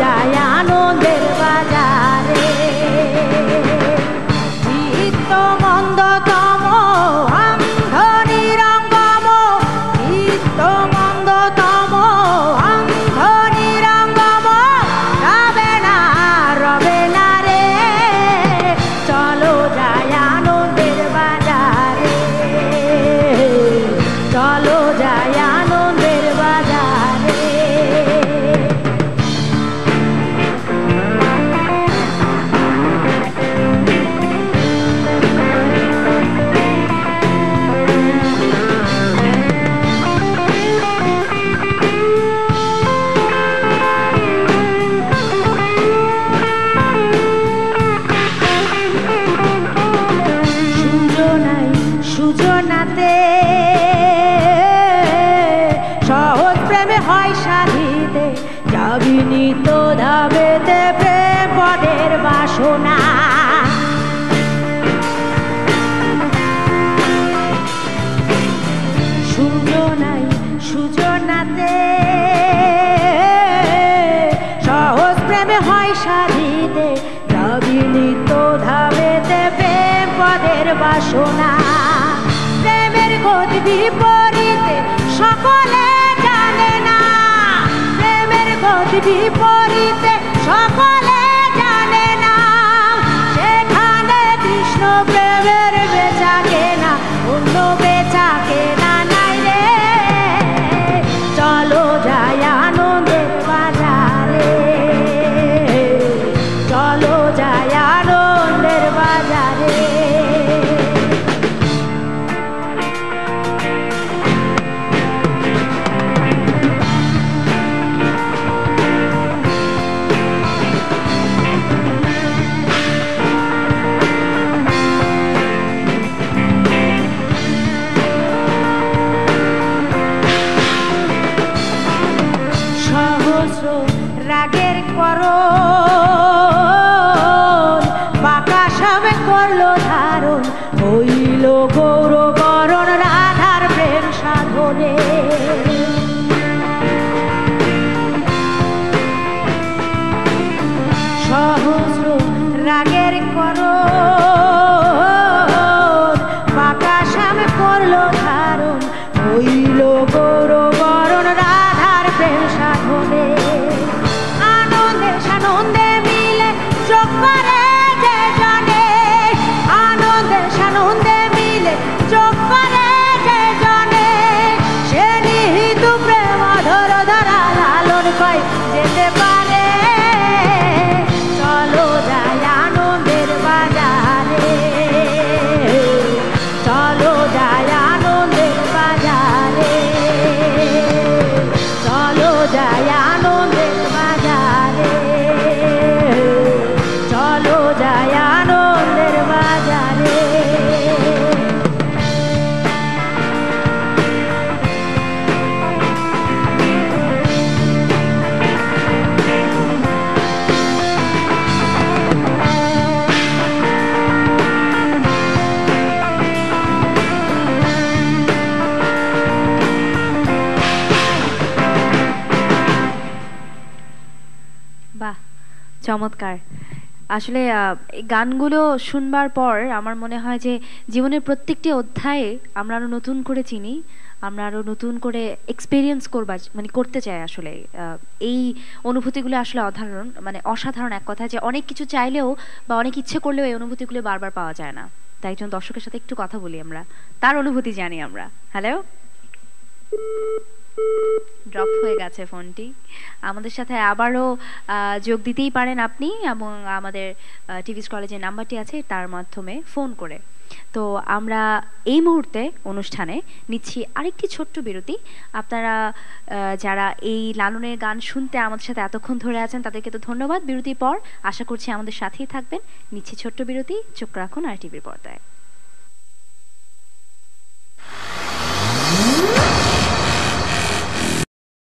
যায় আনন্দের বাজারে। চিত্ত মন্দতম অন্ধ নিরঙ্গম, চিত্ত মন্দতম অন্ধ নিরঙ্গম, রবে না রে, চলো যায় আনন্দের বাজারে, চলো যায় আনন্দের বাজারে। সুজনাই সুজনাতে সহজ প্রেমে হয় সাধিতে, যাবি নিত ধাবেতে প্রেম পদের বাসনা। সুজনাই সুজনাতে সহজ প্রেমে হয় সাধিতে, যাবি নিত ধাবেতে প্রেম পদের বাসনা। প্রেমের গতি বিপরীতে সকলে জানে না, প্রেমের গতি বিপরীতে সকলে জানে না, সেখানে কৃষ্ণ প্রেমের বেচা কেনা, অন্য বেচা কেনা নাই রে, চলো যায় আনন্দের বাজারে, চলো যায় আনন্দের বাজারে। সহস্র রাগের করণ বাঁকা সামে করলো ধারণ, হইল গৌরবরণ রাধার প্রেম সাধনে। সহস্র রাগের করণ বাঁকা সামে করলো ধারণ, হইল গৌরবরণ রাধার প্রেম সাধনে। আনন্দে সানন্দে মিলে যোগ করে যে জনে, আনন্দে সানন্দে মিলে যোগ করে যে জনে, সে নিহিত প্রেম ধর ধরা লালন কয় যেতে পারে, চলো যায় আনন্দের বাজারে, চলো যায় আনন্দের বাজারে, চলো যায় আনন্দের বাজারে, চলো যায় আনন্দের বাজারে। বাহ, চমৎকার। আসলে এই গানগুলো শুনবার পর আমার মনে হয় যে জীবনের প্রত্যেকটি অধ্যায়ে আমরা আরো নতুন করে চিনি, আমরা আরো নতুন করে এক্সপেরিয়েন্স করতে চাই। আসলে এই অনুভূতিগুলো আসলে অসাধারণ এক কথা, যে অনেক কিছু চাইলেও বা অনেক ইচ্ছে করলেও এই অনুভূতিগুলো বারবার পাওয়া যায় না। তাই একজন দর্শকের সাথে একটু কথা বলি, আমরা তার অনুভূতি জানি আমরা। হ্যালো, ড্রপ হয়ে গেছে ফোনটি। আমাদের সাথে আবারও যোগ দিতেই পারেন আপনি, এবং আমাদের টিভিস কলেজের নাম্বারটি আছে, তার মাধ্যমে ফোন করে। তো আমরা এই মুহূর্তে অনুষ্ঠানে নিচ্ছি আরেকটি ছোট্ট বিরতি। আপনারা যারা এই লালনের গান শুনতে আমাদের সাথে এতক্ষণ ধরে আছেন তাদেরকে তো ধন্যবাদ। বিরতির পর আশা করছি আমাদের সাথেই থাকবেন। নিচ্ছি ছোট্ট বিরতি, চোখ রাখুন আর টিভির পর্দায়।